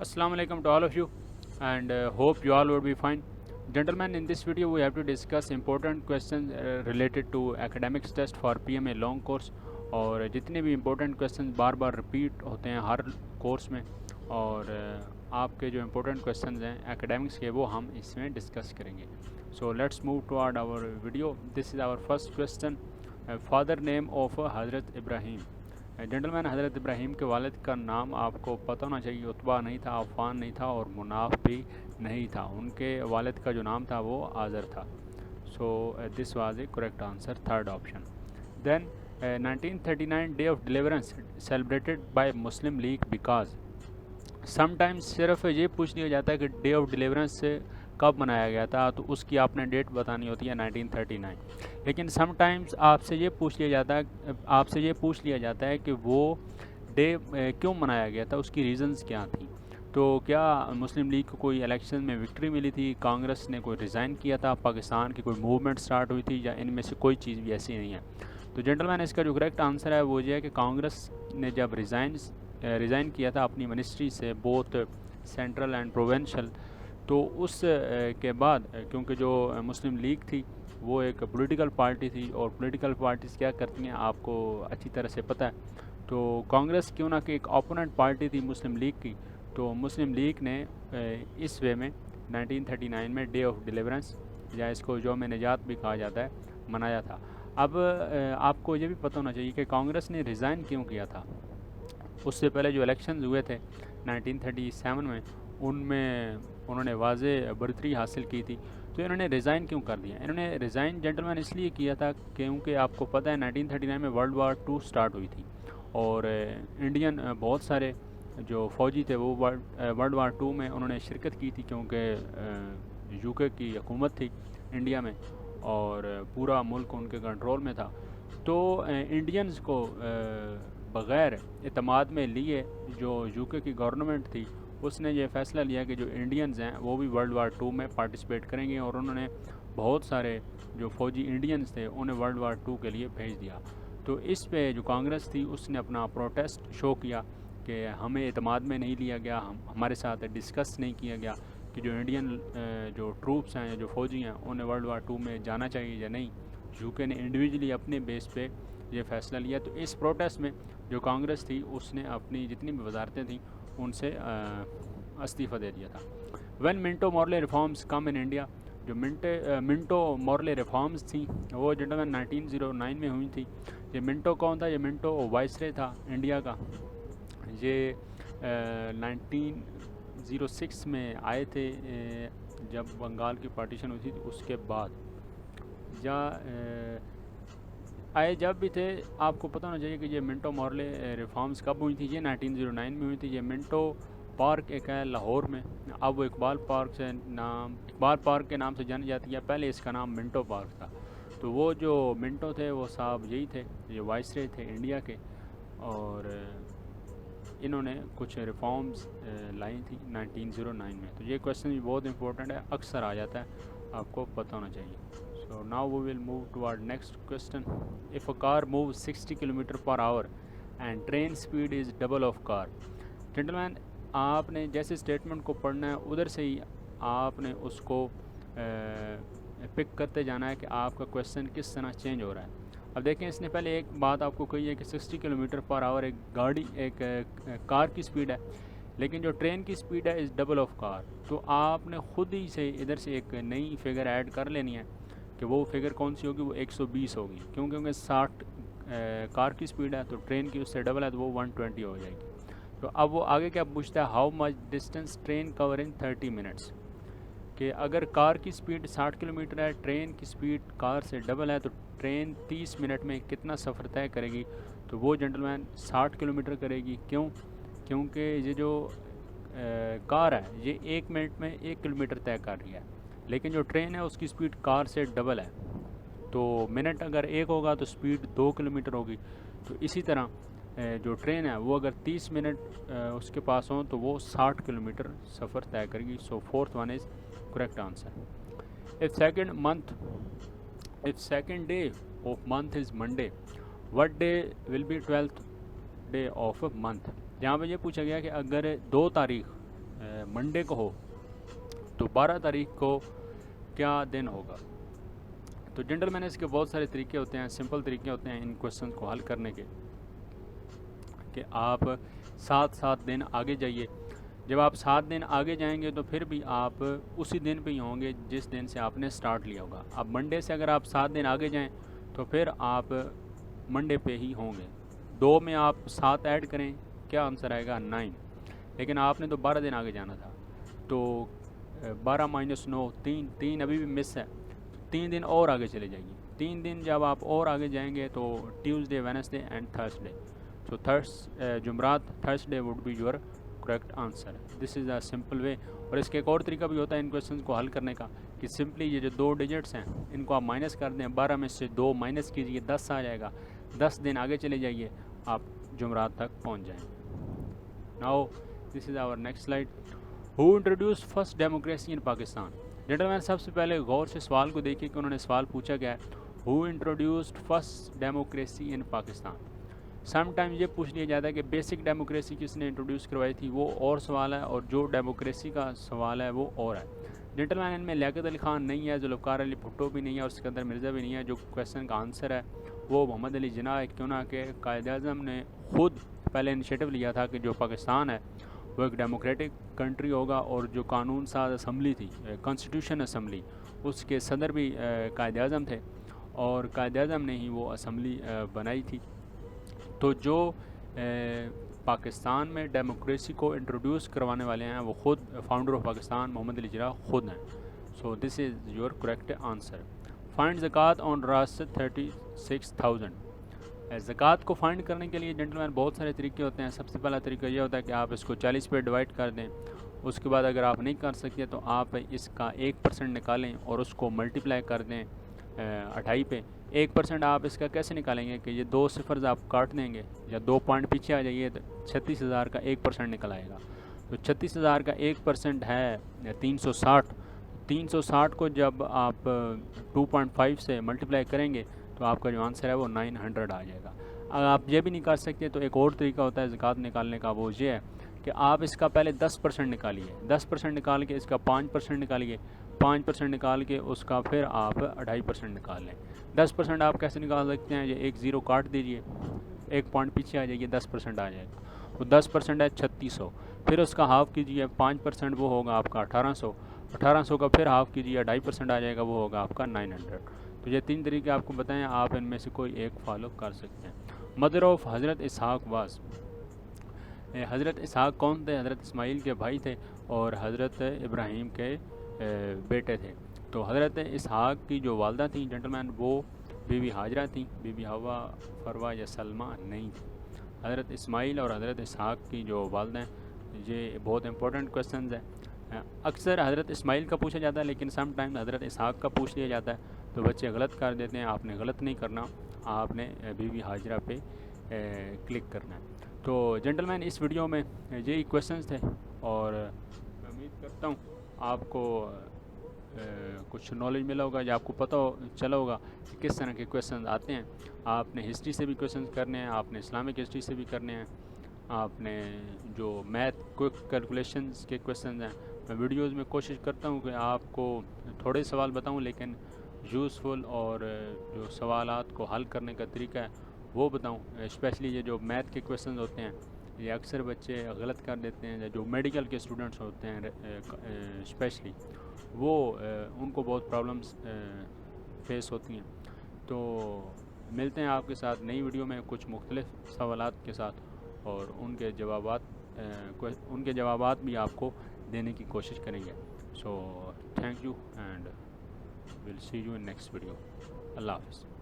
Assalamu alaikum to all of you, and hope you all would be fine. Gentlemen, in this video we have to discuss important questions related to academics test for PMA long course. और जितने भी important questions बार बार repeat होते हैं हर course में, और आपके जो important questions हैं academics के वो हम इसमें discuss करेंगे. So let's move toward our video. This is our first question. Father name of Hazrat Ibrahim. Gentleman, हज़रत इब्राहीम के वालिद का नाम आपको पता होना चाहिए. उत्बा नहीं था, अफ़ान नहीं था और मुनाफ भी नहीं था. उनके वालिद का जो नाम था वो आज़र था. So this was a correct answer, third option. Then 1939 day of deliverance celebrated by Muslim League because. Sometimes सिर्फ ये पूछ लिया जाता है कि डे ऑफ डिलीवरेंस से कब मनाया गया था, तो उसकी आपने डेट बतानी होती है 1939. लेकिन समटाइम्स आपसे ये पूछ लिया जाता है कि वो डे क्यों मनाया गया था, उसकी रीज़न्स क्या थी. तो क्या मुस्लिम लीग को कोई इलेक्शन में विक्ट्री मिली थी, कांग्रेस ने कोई रिज़ाइन किया था, पाकिस्तान की कोई मूवमेंट स्टार्ट हुई थी, या इनमें से कोई चीज़ भी ऐसी नहीं है. तो जेंटलमैन, इसका जो करेक्ट आंसर है वो ये है कि कांग्रेस ने जब रिज़ाइन किया था अपनी मिनिस्ट्री से, बोथ सेंट्रल एंड प्रोविंशियल, तो उस के बाद, क्योंकि जो मुस्लिम लीग थी वो एक पॉलिटिकल पार्टी थी, और पॉलिटिकल पार्टीज़ क्या करती हैं आपको अच्छी तरह से पता है. तो कांग्रेस क्यों ना कि एक ओपोनेंट पार्टी थी मुस्लिम लीग की, तो मुस्लिम लीग ने इस वे में 1939 में डे ऑफ डिलीवरेंस, या इसको यौम निजात भी कहा जाता है, मनाया था. अब आपको ये भी पता होना चाहिए कि कांग्रेस ने रिज़ाइन क्यों किया था. उससे पहले जो इलेक्शंस हुए थे 1937 में, उनमें उन्होंने वाज़े बरतरी हासिल की थी. तो इन्होंने रिज़ाइन क्यों कर दिया? इन्होंने रिज़ाइन जेंटलमैन इसलिए किया था क्योंकि आपको पता है 1939 में वर्ल्ड वार 2 स्टार्ट हुई थी, और इंडियन बहुत सारे जो फ़ौजी थे वो वर्ल्ड वार 2 में उन्होंने शिरकत की थी, क्योंकि यूके की हुकूमत थी इंडिया में और पूरा मुल्क उनके कंट्रोल में था. तो इंडियंस को बग़ैर एतमाद में लिए जो यूके की गवर्नमेंट थी, उसने ये फ़ैसला लिया कि जो इंडियंस हैं वो भी वर्ल्ड वार 2 में पार्टिसिपेट करेंगे, और उन्होंने बहुत सारे जो फ़ौजी इंडियंस थे उन्हें वर्ल्ड वार 2 के लिए भेज दिया. तो इस पे जो कांग्रेस थी उसने अपना प्रोटेस्ट शो किया कि हमें एतमाद में नहीं लिया गया, हमारे साथ डिस्कस नहीं किया गया कि जो इंडियन जो ट्रूप्स हैं, जो फ़ौजी हैं, उन्हें वर्ल्ड वार 2 में जाना चाहिए या नहीं. यूके ने इंडिविजुअली अपने बेस पे ये फ़ैसला लिया. तो इस प्रोटेस्ट में जो कांग्रेस थी उसने अपनी जितनी भी वजारतें थीं उनसे इस्तीफ़ा दे दिया था. When Minto Morley reforms come in India. जो मिंटो मॉर्ले रिफॉर्म्स थी वो जेंटलमैन 1909 में हुई थी. ये मिंटो कौन था? ये मिंटो वाइसरे था इंडिया का. ये 1906 में आए थे, जब बंगाल की पार्टीशन हुई थी. उसके बाद या आए जब भी थे, आपको पता होना चाहिए कि ये मिंटो मॉर्ले रिफॉर्म्स कब हुई थी. ये 1909 में हुई थी. ये मिंटो पार्क एक है लाहौर में, अब वो इकबाल पार्क के नाम से जानी जाती है. पहले इसका नाम मिंटो पार्क था. तो वो जो मिंटो थे वो साहब यही थे, ये वाइसरे थे इंडिया के, और इन्होंने कुछ रिफॉर्म्स लाई थी 1909 में. तो ये क्वेश्चन भी बहुत इंपॉर्टेंट है, अक्सर आ जाता है, आपको पता होना चाहिए. So now we will move toward next question. If a car moves 60 km per hour and train speed is double of car. Gentlemen, आपने जैसे स्टेटमेंट को पढ़ना है उधर से ही आपने उसको पिक करते जाना है कि आपका क्वेश्चन किस तरह चेंज हो रहा है. अब देखें, इसने पहले एक बात आपको कही है कि 60 किलोमीटर पर आवर एक कार की स्पीड है, लेकिन जो ट्रेन की स्पीड है इज़ डबल ऑफ कार. तो आपने ख़ुद ही से इधर से एक नई फिगर ऐड कर लेनी है कि वो फिगर कौन सी होगी. वो 120 होगी, क्योंकि 60 कार की स्पीड है, तो ट्रेन की उससे डबल है, तो वो 120 हो जाएगी. तो अब वो आगे क्या पूछता है, how much distance train cover in 30 minutes. कि अगर कार की स्पीड 60 किलोमीटर है, ट्रेन की स्पीड कार से डबल है, तो ट्रेन 30 मिनट में कितना सफ़र तय करेगी. तो वो जेंटलमैन 60 किलोमीटर करेगी. क्यों? क्योंकि ये जो कार है ये 1 मिनट में 1 किलोमीटर तय कर रही है, लेकिन जो ट्रेन है उसकी स्पीड कार से डबल है. तो मिनट अगर 1 होगा तो स्पीड 2 किलोमीटर होगी. तो इसी तरह जो ट्रेन है वो अगर 30 मिनट उसके पास हो तो वो 60 किलोमीटर सफ़र तय करेगी. So fourth one is correct answer. If second day of month is Monday, what day will be 12th day of month. यहाँ पे ये पूछा गया कि अगर 2 तारीख मंडे को हो तो 12 तारीख को क्या दिन होगा। तो जेंटलमैन इसके बहुत सारे तरीके होते हैं, सिंपल तरीके होते हैं इन क्वेश्चन को हल करने के, कि आप 7 दिन आगे जाइए। जब आप 7 दिन आगे जाएंगे तो फिर भी आप उसी दिन पे ही होंगे जिस दिन से आपने स्टार्ट लिया होगा। अब मंडे से अगर आप 7 दिन आगे जाएं तो फिर आप मंडे पे ही होंगे। 2 में आप 7 ऐड करें, क्या आंसर आएगा 9। लेकिन आपने तो 12 दिन आगे जाना था, तो 12 - 9 3 अभी भी मिस है। 3 दिन और आगे चले जाइए। 3 दिन जब आप और आगे जाएंगे तो ट्यूसडे, वेडनेसडे एंड थर्सडे। तो जुमरात, Thursday would be your correct answer. This is a simple way. और इसके एक और तरीका भी होता है इन क्वेश्चन को हल करने का, कि सिंपली ये जो 2 डिजिट्स हैं इनको आप माइनस कर दें। 12 में से 2 माइनस कीजिए, 10 आ जाएगा। 10 दिन आगे चले जाइए, आप जुमरात तक पहुंच जाएंगे। Now this is our next slide. Who introduce first democracy in Pakistan. Gentleman सबसे पहले गौर से सवाल को देखिए कि उन्होंने सवाल पूछा गया है, who introduced first democracy in Pakistan. Sometimes ये पूछ लिया जाता है कि बेसिक डेमोक्रेसी किसने इंट्रोड्यूस करवाई थी, वो और सवाल है, और जो डेमोक्रेसी का सवाल है वो और है। जेंटलमैन इनमें लियाकत अली खान नहीं है, जुल्फ़िकार अली भुट्टो भी नहीं है, और सिकंदर मिर्ज़ा भी नहीं है। जो क्वेश्चन का आंसर है वो मोहम्मद अली जिन्ना है, क्यों ना कि कायद-ए-आज़म ने खुद पहले इनिशिएटिव लिया था कि जो पाकिस्तान है वो एक डेमोक्रेटिक कंट्री होगा, और जो कानून साज असम्बली थी, कॉन्स्टिट्यूशन असम्बली, उसके सदर भी कायद-ए-आज़म थे, और कायद-ए-आज़म ने ही वो असम्बली बनाई थी। तो जो पाकिस्तान में डेमोक्रेसी को इंट्रोड्यूस करवाने वाले हैं वो खुद फाउंडर ऑफ पाकिस्तान मोहम्मद अली जिन्ना खुद हैं। So this is your correct answer. Find ज़कात ऑन रासद 36,000। ज़कात को फाइंड करने के लिए जेंटलमैन बहुत सारे तरीके होते हैं। सबसे पहला तरीका ये होता है कि आप इसको 40 पे डिवाइड कर दें। उसके बाद अगर आप नहीं कर सकते तो आप इसका 1% निकालें और उसको मल्टीप्लाई कर दें 28 पे। 1% आप इसका कैसे निकालेंगे कि ये 2 सिफर्स आप काट देंगे या 2 पॉइंट पीछे आ जाइए तो 36,000 का 1% निकल आएगा। तो 36,000 का 1% है 360। 360 को जब आप 2.5 से मल्टीप्लाई करेंगे तो आपका जो आंसर है वो 900 आ जाएगा। अगर आप ये भी नहीं कर सकते तो एक और तरीका होता है ज़कात निकालने का, वो ये है कि आप इसका पहले 10% निकालिए। 10% निकाल के इसका 5% निकालिए। 5% निकाल के उसका फिर आप 2.5% निकाल लें। 10% आप कैसे निकाल सकते हैं, ये एक ज़ीरो काट दीजिए, 1 पॉइंट पीछे आ जाइए, 10% आ जाएगा। वो 10% है 3600, फिर उसका हाफ़ कीजिए, 5% वो होगा आपका 1800। 1800 का फिर हाफ़ कीजिए, 2.5% आ जाएगा, वो होगा आपका 900। तो ये 3 तरीके आपको बताएं, आप इनमें से कोई एक फॉलो कर सकते हैं। मदर ऑफ हज़रत इसहाक़ वास। हज़रत इसहाक़ कौन थे? हज़रत इस्माइल के भाई थे और हज़रत इब्राहीम के बेटे थे। तो हज़रत इसहाक़ की जो वालदा थी जेंटलमैन वो बीबी हाजरा थी, बीबी हवा, फरवा या सलमा नहीं थी। हज़रत इस्माइल और हज़रत इसहाक़ की जो वालदा हैं, ये बहुत इंपॉर्टेंट क्वेश्चन है। अक्सर हज़रत इस्माइल का पूछा जाता है लेकिन सम टाइम हज़रत इसहाक़ का पूछ लिया जाता है, तो बच्चे गलत कर देते हैं। आपने गलत नहीं करना, आपने बीबी हाजरा पे क्लिक करना है। तो जेंटलमैन इस वीडियो में यही क्वेश्चंस थे, और मैं उम्मीद करता हूँ आपको कुछ नॉलेज मिला होगा, या आपको पता चला होगा कि किस तरह के क्वेश्चन आते हैं। आपने हिस्ट्री से भी क्वेश्चन करने हैं, आपने इस्लामिक हिस्ट्री से भी करने हैं, आपने जो मैथ क्विक कैलकुलेशंस के क्वेश्चन हैं। मैं वीडियोस में कोशिश करता हूँ कि आपको थोड़े सवाल बताऊँ लेकिन यूज़फुल, और जो सवालात को हल करने का तरीका है वो बताऊँ। स्पेशली ये जो मैथ के क्वेश्चन होते हैं ये अक्सर बच्चे गलत कर देते हैं। जो मेडिकल के स्टूडेंट्स होते हैं स्पेशली, वो उनको बहुत प्रॉब्लम्स फेस होती हैं। तो मिलते हैं आपके साथ नई वीडियो में कुछ मुख्तलिफ सवालात के साथ, और उनके जवाबात भी आपको देने की कोशिश करेंगे। So thank you and will see you in next video. अल्लाह हाफ़िज़।